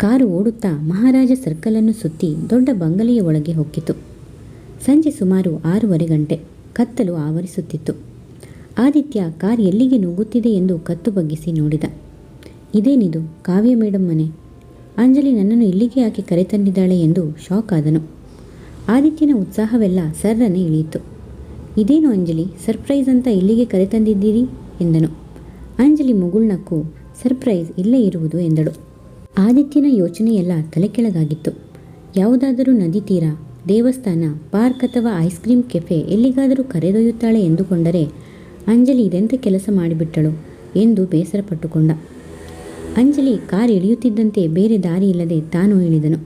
Car ಓಡುತ್ತಾ ಮಹಾರಾಜ ಸರ್ಕಲನ್ನು ಸುತ್ತಿ ದೊಡ್ಡ ಬಂಗಲೆಯ ಒಳಗೆ ಹೊಕ್ಕಿತು. ಸಂಜೆ ಸುಮಾರು 6:30 ಗಂಟೆ. ಕತ್ತಲು ಆವರಿಸುತ್ತಿತ್ತು. ಆದಿತ್ಯ ಕಾರ್ ಎಲ್ಲಿಗೆ ನುಗ್ಗುತ್ತಿದೆ ಎಂದು ಕತ್ತು ಬಗ್ಗಿಸಿ ನೋಡಿದ. ಇದೇನಿದು, ಕಾವ್ಯ ಮೇಡಮ್ ಮನೆ. ಅಂಜಲಿ ನನ್ನನ್ನು ಇಲ್ಲಿಗೆ ಯಾಕೆ ಕರೆತಂದಿದ್ದಾಳೆ ಎಂದು ಶಾಕ್ ಆದನು. ಆದಿತ್ಯನ ಉತ್ಸಾಹವೆಲ್ಲ ಸರ್ರನೆ ಇಳಿಯಿತು. ಇದೇನು ಅಂಜಲಿ, ಸರ್ಪ್ರೈಸ್ ಅಂತ ಇಲ್ಲಿಗೆ ಕರೆತಂದಿದ್ದೀರಿ ಎಂದನು. ಅಂಜಲಿ ಮುಗುಳ್ನಕ್ಕು ಸರ್ಪ್ರೈಸ್ ಇಲ್ಲೇ ಇರುವುದು ಎಂದಳು. ಆದಿತ್ಯನ ಯೋಚನೆಯೆಲ್ಲ ತಲೆಕೆಳಗಾಗಿತ್ತು. ಯಾವುದಾದರೂ ನದಿ ತೀರ, ದೇವಸ್ಥಾನ, ಪಾರ್ಕ್ ಅಥವಾ ಐಸ್ ಕ್ರೀಮ್ ಕೆಫೆ ಎಲ್ಲಿಗಾದರೂ ಕರೆದೊಯ್ಯುತ್ತಾಳೆ ಎಂದುಕೊಂಡರೆ ಅಂಜಲಿ ಇದೆಂಥ ಕೆಲಸ ಮಾಡಿಬಿಟ್ಟಳು ಎಂದು ಬೇಸರಪಟ್ಟುಕೊಂಡ. ಅಂಜಲಿ ಕಾರ್ ಇಳಿಯುತ್ತಿದ್ದಂತೆ ಬೇರೆ ದಾರಿ ಇಲ್ಲದೆ ತಾನು ಇಳಿದನು.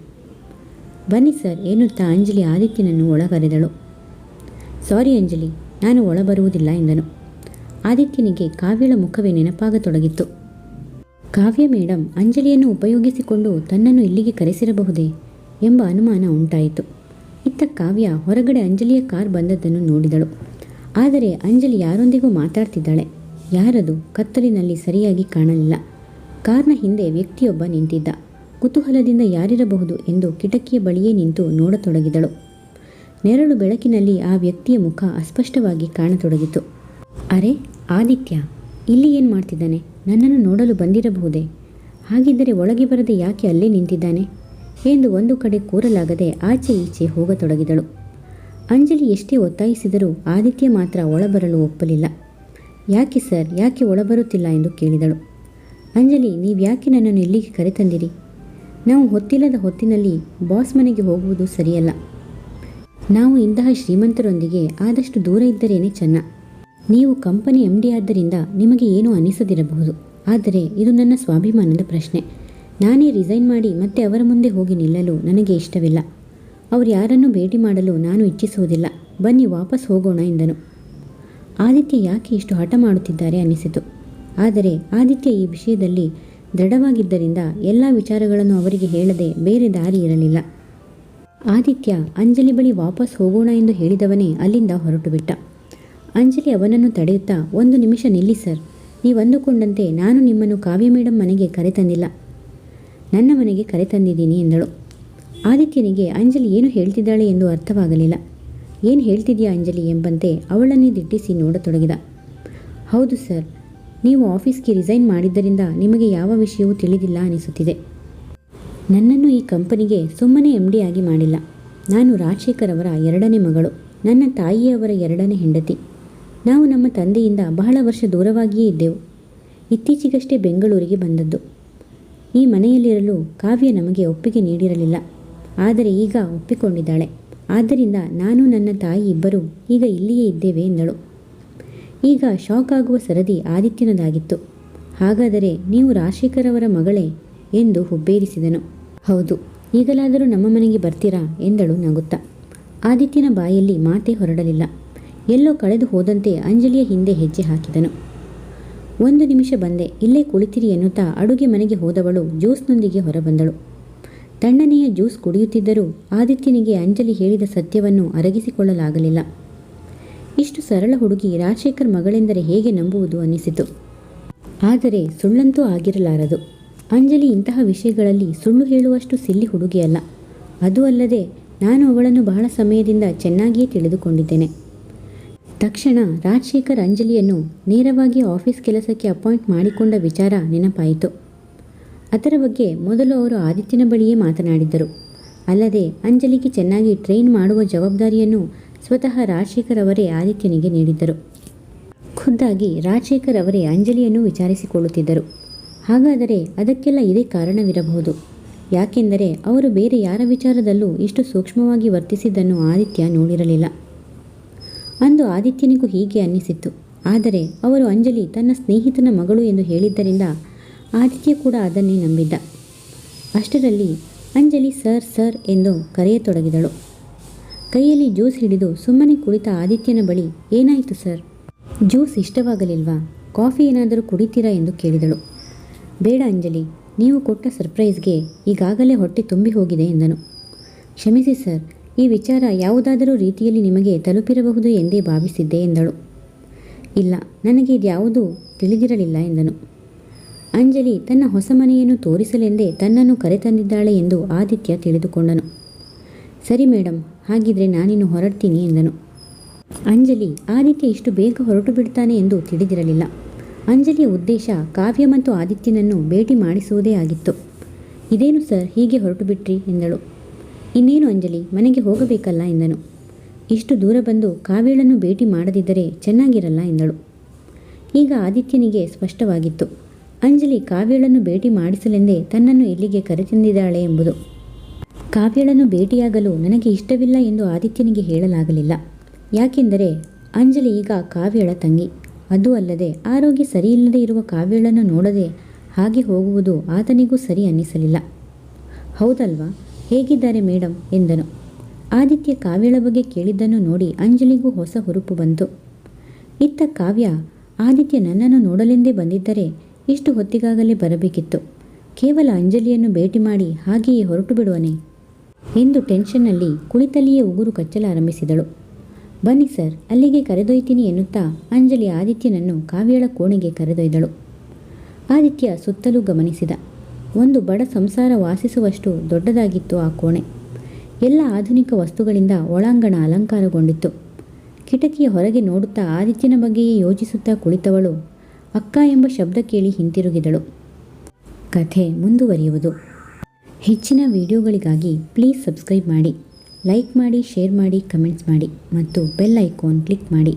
ಬನ್ನಿ ಸರ್ ಎನ್ನುತ್ತಾ ಅಂಜಲಿ ಆದಿತ್ಯನನ್ನು ಒಳಗರೆದಳು. ಸಾರಿ ಅಂಜಲಿ, ನಾನು ಒಳಬರುವುದಿಲ್ಲ ಎಂದನು. ಆದಿತ್ಯನಿಗೆ ಕಾವ್ಯಳ ಮುಖವೇ ನೆನಪಾಗತೊಡಗಿತ್ತು. ಕಾವ್ಯ ಮೇಡಮ್ ಅಂಜಲಿಯನ್ನು ಉಪಯೋಗಿಸಿಕೊಂಡು ತನ್ನನ್ನು ಇಲ್ಲಿಗೆ ಕರೆಸಿರಬಹುದೇ ಎಂಬ ಅನುಮಾನ ಉಂಟಾಯಿತು. ಇತ್ತ ಕಾವ್ಯ ಹೊರಗಡೆ ಅಂಜಲಿಯ ಕಾರ್ ಬಂದದ್ದನ್ನು ನೋಡಿದಳು. ಆದರೆ ಅಂಜಲಿ ಯಾರೊಂದಿಗೂ ಮಾತಾಡ್ತಿದ್ದಾಳೆ. ಯಾರದು ಕತ್ತಲಿನಲ್ಲಿ ಸರಿಯಾಗಿ ಕಾಣಲಿಲ್ಲ. ಕಾರ್ನ ಹಿಂದೆ ವ್ಯಕ್ತಿಯೊಬ್ಬ ನಿಂತಿದ್ದ. ಕುತೂಹಲದಿಂದ ಯಾರಿರಬಹುದು ಎಂದು ಕಿಟಕಿಯ ಬಳಿಯೇ ನಿಂತು ನೋಡತೊಡಗಿದಳು. ನೆರಳು ಬೆಳಕಿನಲ್ಲಿ ಆ ವ್ಯಕ್ತಿಯ ಮುಖ ಅಸ್ಪಷ್ಟವಾಗಿ ಕಾಣತೊಡಗಿತು. ಅರೆ, ಆದಿತ್ಯ ಇಲ್ಲಿ ಏನು ಮಾಡ್ತಿದ್ದಾನೆ? ನನ್ನನ್ನು ನೋಡಲು ಬಂದಿರಬಹುದೇ? ಹಾಗಿದ್ದರೆ ಒಳಗೆ ಬರದೆ ಯಾಕೆ ಅಲ್ಲೇ ನಿಂತಿದ್ದಾನೆ ಎಂದು ಒಂದು ಕಡೆ ಕೂರಲಾಗದೆ ಆಚೆ ಈಚೆ ಹೋಗತೊಡಗಿದಳು. ಅಂಜಲಿ ಎಷ್ಟೇ ಒತ್ತಾಯಿಸಿದರೂ ಆದಿತ್ಯ ಮಾತ್ರ ಒಳಬರಲು ಒಪ್ಪಲಿಲ್ಲ. ಯಾಕೆ ಸರ್, ಯಾಕೆ ಒಳಬರುತ್ತಿಲ್ಲ ಎಂದು ಕೇಳಿದಳು. ಅಂಜಲಿ, ನೀವ್ಯಾಕೆ ನನ್ನನ್ನು ಇಲ್ಲಿಗೆ ಕರೆತಂದಿರಿ? ನಾವು ಹೊತ್ತಿಲ್ಲದ ಹೊತ್ತಿನಲ್ಲಿ ಬಾಸ್ ಮನೆಗೆ ಹೋಗುವುದು ಸರಿಯಲ್ಲ. ನಾವು ಇಂತಹ ಶ್ರೀಮಂತರೊಂದಿಗೆ ಆದಷ್ಟು ದೂರ ಇದ್ದರೇನೆ ಚೆನ್ನ. ನೀವು ಕಂಪನಿ MD ಆದ್ದರಿಂದ ನಿಮಗೆ ಏನೂ ಅನಿಸದಿರಬಹುದು. ಆದರೆ ಇದು ನನ್ನ ಸ್ವಾಭಿಮಾನದ ಪ್ರಶ್ನೆ. ನಾನೇ ರಿಸೈನ್ ಮಾಡಿ ಮತ್ತೆ ಅವರ ಮುಂದೆ ಹೋಗಿ ನಿಲ್ಲಲು ನನಗೆ ಇಷ್ಟವಿಲ್ಲ. ಅವರು ಯಾರನ್ನೂ ಭೇಟಿ ಮಾಡಲು ನಾನು ಇಚ್ಛಿಸುವುದಿಲ್ಲ. ಬನ್ನಿ ವಾಪಸ್ ಹೋಗೋಣ ಎಂದನು. ಆದಿತ್ಯ ಯಾಕೆ ಇಷ್ಟು ಹಠ ಮಾಡುತ್ತಿದ್ದಾರೆ ಅನ್ನಿಸಿತು. ಆದರೆ ಆದಿತ್ಯ ಈ ವಿಷಯದಲ್ಲಿ ದೃಢವಾಗಿದ್ದರಿಂದ ಎಲ್ಲ ವಿಚಾರಗಳನ್ನು ಅವರಿಗೆ ಹೇಳದೆ ಬೇರೆ ದಾರಿ ಇರಲಿಲ್ಲ. ಆದಿತ್ಯ ಅಂಜಲಿ ಬಳಿ ವಾಪಸ್ ಹೋಗೋಣ ಎಂದು ಹೇಳಿದವನೇ ಅಲ್ಲಿಂದ ಹೊರಟು ಬಿಟ್ಟ. ಅಂಜಲಿ ಅವನನ್ನು ತಡೆಯುತ್ತಾ, 1 ನಿಮಿಷ ನಿಲ್ಲಿ ಸರ್, ನೀವು ಅಂದುಕೊಂಡಂತೆ ನಾನು ನಿಮ್ಮನ್ನು ಕಾವ್ಯ ಮೇಡಮ್ ಮನೆಗೆ ಕರೆತಂದಿಲ್ಲ, ನನ್ನ ಮನೆಗೆ ಕರೆತಂದಿದ್ದೀನಿ ಎಂದಳು. ಆದಿತ್ಯನಿಗೆ ಅಂಜಲಿ ಏನು ಹೇಳ್ತಿದ್ದಾಳೆ ಎಂದು ಅರ್ಥವಾಗಲಿಲ್ಲ. ಏನು ಹೇಳ್ತಿದ್ಯಾ ಅಂಜಲಿ ಎಂಬಂತೆ ಅವಳನ್ನೇ ದಿಟ್ಟಿಸಿ ನೋಡತೊಡಗಿದ. ಹೌದು ಸರ್, ನೀವು ಆಫೀಸ್ಗೆ ರಿಸೈನ್ ಮಾಡಿದ್ದರಿಂದ ನಿಮಗೆ ಯಾವ ವಿಷಯವೂ ತಿಳಿದಿಲ್ಲ ಅನಿಸುತ್ತಿದೆ. ನನ್ನನ್ನು ಈ ಕಂಪನಿಗೆ ಸುಮ್ಮನೆ MD ಆಗಿ ಮಾಡಿಲ್ಲ. ನಾನು ರಾಜಶೇಖರ್ ಅವರ 2ನೇ ಮಗಳು, ನನ್ನ ತಾಯಿಯವರ 2ನೇ ಹೆಂಡತಿ. ನಾವು ನಮ್ಮ ತಂದೆಯಿಂದ ಬಹಳ ವರ್ಷ ದೂರವಾಗಿಯೇ ಇದ್ದೆವು. ಇತ್ತೀಚೆಗಷ್ಟೇ ಬೆಂಗಳೂರಿಗೆ ಬಂದದ್ದು. ಈ ಮನೆಯಲ್ಲಿರಲು ಕಾವ್ಯ ನಮಗೆ ಒಪ್ಪಿಗೆ ನೀಡಿರಲಿಲ್ಲ. ಆದರೆ ಈಗ ಒಪ್ಪಿಕೊಂಡಿದ್ದಾಳೆ. ಆದ್ದರಿಂದ ನಾನು ನನ್ನ ತಾಯಿ ಇಬ್ಬರೂ ಈಗ ಇಲ್ಲಿಯೇ ಇದ್ದೇವೆ ಎಂದಳು. ಈಗ ಶಾಕ್ ಆಗುವ ಸರದಿ ಆದಿತ್ಯನದಾಗಿತ್ತು. ಹಾಗಾದರೆ ನೀವು ರಾಜಶೇಖರ್ ಅವರ ಮಗಳೇ ಎಂದು ಹುಬ್ಬೇರಿಸಿದನು. ಹೌದು, ಈಗಲಾದರೂ ನಮ್ಮ ಮನೆಗೆ ಬರ್ತೀರಾ ಎಂದಳು ನಗುತ್ತಾ. ಆದಿತ್ಯನ ಬಾಯಲ್ಲಿ ಮಾತೇ ಹೊರಡಲಿಲ್ಲ. ಎಲ್ಲೋ ಕಳೆದು ಹೋದಂತೆ ಅಂಜಲಿಯ ಹಿಂದೆ ಹೆಜ್ಜೆ ಹಾಕಿದನು. 1 ನಿಮಿಷ ಬಂದೆ, ಇಲ್ಲೇ ಕುಳಿತಿರಿ ಎನ್ನುತ್ತಾ ಅಡುಗೆ ಮನೆಗೆ ಹೋದವಳು ಜ್ಯೂಸ್ನೊಂದಿಗೆ ಹೊರಬಂದಳು. ತಣ್ಣನೆಯ ಜ್ಯೂಸ್ ಕುಡಿಯುತ್ತಿದ್ದರೂ ಆದಿತ್ಯನಿಗೆ ಅಂಜಲಿ ಹೇಳಿದ ಸತ್ಯವನ್ನು ಅರಗಿಸಿಕೊಳ್ಳಲಾಗಲಿಲ್ಲ. ಇಷ್ಟು ಸರಳ ಹುಡುಗಿ ರಾಜಶೇಖರ್ ಮಗಳೆಂದರೆ ಹೇಗೆ ನಂಬುವುದು ಅನ್ನಿಸಿತು. ಆದರೆ ಸುಳ್ಳಂತೂ ಆಗಿರಲಾರದು. ಅಂಜಲಿ ಇಂತಹ ವಿಷಯಗಳಲ್ಲಿ ಸುಳ್ಳು ಹೇಳುವಷ್ಟು ಸಿಲ್ಲಿ ಹುಡುಗಿಯಲ್ಲ. ಅದೂ ಅಲ್ಲದೆ ನಾನು ಅವಳನ್ನು ಬಹಳ ಸಮಯದಿಂದ ಚೆನ್ನಾಗಿಯೇ ತಿಳಿದುಕೊಂಡಿದ್ದೇನೆ. ತಕ್ಷಣ ರಾಜಶೇಖರ್ ಅಂಜಲಿಯನ್ನು ನೇರವಾಗಿ ಆಫೀಸ್ ಕೆಲಸಕ್ಕೆ ಅಪಾಯಿಂಟ್ ಮಾಡಿಕೊಂಡ ವಿಚಾರ ನೆನಪಾಯಿತು. ಅದರ ಬಗ್ಗೆ ಮೊದಲು ಅವರು ಆದಿತ್ಯನ ಬಳಿಯೇ ಮಾತನಾಡಿದ್ದರು. ಅಲ್ಲದೆ ಅಂಜಲಿಗೆ ಚೆನ್ನಾಗಿ ಟ್ರೈನ್ ಮಾಡುವ ಜವಾಬ್ದಾರಿಯನ್ನು ಸ್ವತಃ ರಾಜಶೇಖರ್ ಅವರೇ ಆದಿತ್ಯನಿಗೆ ನೀಡಿದ್ದರು. ಖುದ್ದಾಗಿ ರಾಜಶೇಖರ್ ಅವರೇ ಅಂಜಲಿಯನ್ನು ವಿಚಾರಿಸಿಕೊಳ್ಳುತ್ತಿದ್ದರು. ಹಾಗಾದರೆ ಅದಕ್ಕೆಲ್ಲ ಇದೇ ಕಾರಣವಿರಬಹುದು. ಯಾಕೆಂದರೆ ಅವರು ಬೇರೆ ಯಾರ ವಿಚಾರದಲ್ಲೂ ಇಷ್ಟು ಸೂಕ್ಷ್ಮವಾಗಿ ವರ್ತಿಸಿದ್ದನ್ನು ಆದಿತ್ಯ ನೋಡಿರಲಿಲ್ಲ. ಅಂದು ಆದಿತ್ಯನಿಗೂ ಹೀಗೆ ಅನ್ನಿಸಿತ್ತು. ಆದರೆ ಅವರು ಅಂಜಲಿ ತನ್ನ ಸ್ನೇಹಿತನ ಮಗಳು ಎಂದು ಹೇಳಿದ್ದರಿಂದ ಆದಿತ್ಯ ಕೂಡ ಅದನ್ನೇ ನಂಬಿದ್ದ. ಅಷ್ಟರಲ್ಲಿ ಅಂಜಲಿ ಸರ್ ಸರ್ ಎಂದು ಕರೆಯತೊಡಗಿದಳು. ಕೈಯಲ್ಲಿ ಜ್ಯೂಸ್ ಹಿಡಿದು ಸುಮ್ಮನೆ ಕುಳಿತ ಆದಿತ್ಯನ ಬಳಿ, ಏನಾಯಿತು ಸರ್, ಜ್ಯೂಸ್ ಇಷ್ಟವಾಗಲಿಲ್ವಾ? ಕಾಫಿ ಏನಾದರೂ ಕುಡಿತೀರಾ ಎಂದು ಕೇಳಿದಳು. ಬೇಡ ಅಂಜಲಿ, ನೀವು ಕೊಟ್ಟ ಸರ್ಪ್ರೈಸ್ಗೆ ಈಗಾಗಲೇ ಹೊಟ್ಟೆ ತುಂಬಿ ಹೋಗಿದೆ ಎಂದನು. ಕ್ಷಮಿಸಿ ಸರ್, ಈ ವಿಚಾರ ಯಾವುದಾದರೂ ರೀತಿಯಲ್ಲಿ ನಿಮಗೆ ತಲುಪಿರಬಹುದು ಎಂದೇ ಭಾವಿಸಿದ್ದೆ ಎಂದಳು. ಇಲ್ಲ, ನನಗೆ ಇದ್ಯಾವುದೂ ತಿಳಿದಿರಲಿಲ್ಲ ಎಂದನು. ಅಂಜಲಿ ತನ್ನ ಹೊಸ ಮನೆಯನ್ನು ತೋರಿಸಲೆಂದೇ ತನ್ನನ್ನು ಕರೆತಂದಿದ್ದಾಳೆ ಎಂದು ಆದಿತ್ಯ ತಿಳಿದುಕೊಂಡನು. ಸರಿ ಮೇಡಮ್, ಹಾಗಿದ್ರೆ ನಾನಿನ್ನು ಹೊರಡ್ತೀನಿ ಎಂದನು. ಅಂಜಲಿ ಆದಿತ್ಯ ಇಷ್ಟು ಬೇಗ ಹೊರಟು ಬಿಡ್ತಾನೆ ಎಂದು ತಿಳಿದಿರಲಿಲ್ಲ. ಅಂಜಲಿಯ ಉದ್ದೇಶ ಕಾವ್ಯ ಮತ್ತು ಆದಿತ್ಯನನ್ನು ಭೇಟಿ ಮಾಡಿಸುವುದೇ ಆಗಿತ್ತು. ಇದೇನು ಸರ್, ಹೀಗೆ ಹೊರಟು ಬಿಟ್ರಿ ಎಂದಳು. ಇನ್ನೇನು ಅಂಜಲಿ, ಮನೆಗೆ ಹೋಗಬೇಕಲ್ಲ ಎಂದನು. ಇಷ್ಟು ದೂರ ಬಂದು ಕಾವ್ಯಳನ್ನು ಭೇಟಿ ಮಾಡದಿದ್ದರೆ ಚೆನ್ನಾಗಿರಲ್ಲ ಎಂದಳು. ಈಗ ಆದಿತ್ಯನಿಗೆ ಸ್ಪಷ್ಟವಾಗಿತ್ತು, ಅಂಜಲಿ ಕಾವ್ಯಳನ್ನು ಭೇಟಿ ಮಾಡಿಸಲೆಂದೇ ತನ್ನನ್ನು ಇಲ್ಲಿಗೆ ಕರೆತಂದಿದ್ದಾಳೆ ಎಂಬುದು. ಕಾವ್ಯಳನ್ನು ಭೇಟಿಯಾಗಲು ನನಗೆ ಇಷ್ಟವಿಲ್ಲ ಎಂದು ಆದಿತ್ಯನಿಗೆ ಹೇಳಲಾಗಲಿಲ್ಲ. ಯಾಕೆಂದರೆ ಅಂಜಲಿ ಈಗ ಕಾವ್ಯಳ ತಂಗಿ. ಅದೂ ಅಲ್ಲದೆ ಆರೋಗ್ಯ ಸರಿಯಿಲ್ಲದೆ ಇರುವ ಕಾವ್ಯಳನ್ನು ನೋಡದೆ ಹಾಗೆ ಹೋಗುವುದು ಆತನಿಗೂ ಸರಿ ಅನ್ನಿಸಲಿಲ್ಲ. ಹೌದಲ್ವಾ, ಹೇಗಿದ್ದಾರೆ ಮೇಡಮ್ ಎಂದನು. ಆದಿತ್ಯ ಕಾವ್ಯಳ ಬಗ್ಗೆ ಕೇಳಿದ್ದನ್ನು ನೋಡಿ ಅಂಜಲಿಗೂ ಹೊಸ ಹುರುಪು ಬಂತು. ಇತ್ತ ಕಾವ್ಯ, ಆದಿತ್ಯ ನನ್ನನ್ನು ನೋಡಲೆಂದೇ ಬಂದಿದ್ದರೆ ಇಷ್ಟು ಹೊತ್ತಿಗಾಗಲೇ ಬರಬೇಕಿತ್ತು. ಕೇವಲ ಅಂಜಲಿಯನ್ನು ಭೇಟಿ ಮಾಡಿ ಹಾಗೆಯೇ ಹೊರಟು ಬಿಡುವನೆ ಎಂದು ಟೆನ್ಷನ್ನಲ್ಲಿ ಕುಳಿತಲ್ಲಿಯೇ ಉಗುರು ಕಚ್ಚಲಾರಂಭಿಸಿದಳು. ಬನ್ನಿ ಸರ್, ಅಲ್ಲಿಗೆ ಕರೆದೊಯ್ತೀನಿ ಎನ್ನುತ್ತಾ ಅಂಜಲಿ ಆದಿತ್ಯನನ್ನು ಕಾವ್ಯಳ ಕೋಣೆಗೆ ಕರೆದೊಯ್ದಳು. ಆದಿತ್ಯ ಸುತ್ತಲೂ ಗಮನಿಸಿದ. ಒಂದು ಬಡ ಸಂಸಾರ ವಾಸಿಸುವಷ್ಟು ದೊಡ್ಡದಾಗಿತ್ತು ಆ ಕೋಣೆ. ಎಲ್ಲ ಆಧುನಿಕ ವಸ್ತುಗಳಿಂದ ಒಳಾಂಗಣ ಅಲಂಕಾರಗೊಂಡಿತ್ತು. ಕಿಟಕಿಯ ಹೊರಗೆ ನೋಡುತ್ತಾ ಆದಿತ್ಯನ ಬಗ್ಗೆಯೇ ಯೋಚಿಸುತ್ತಾ ಕುಳಿತವಳು ಅಕ್ಕ ಎಂಬ ಶಬ್ದ ಕೇಳಿ ಹಿಂತಿರುಗಿದಳು. ಕಥೆ ಮುಂದುವರಿಯುವುದು. ಹೆಚ್ಚಿನ ವಿಡಿಯೋಗಳಿಗಾಗಿ ಪ್ಲೀಸ್ ಸಬ್ಸ್ಕ್ರೈಬ್ ಮಾಡಿ, ಲೈಕ್ ಮಾಡಿ, ಶೇರ್ ಮಾಡಿ, ಕಮೆಂಟ್ಸ್ ಮಾಡಿ ಮತ್ತು ಬೆಲ್ ಐಕಾನ್ ಕ್ಲಿಕ್ ಮಾಡಿ.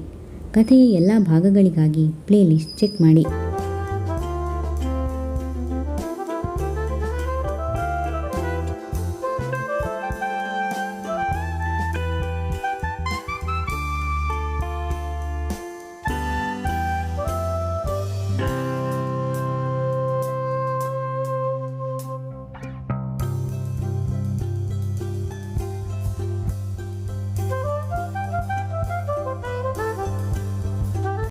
ಕಥೆಯ ಎಲ್ಲ ಭಾಗಗಳಿಗಾಗಿ ಪ್ಲೇಲಿಸ್ಟ್ ಚೆಕ್ ಮಾಡಿ.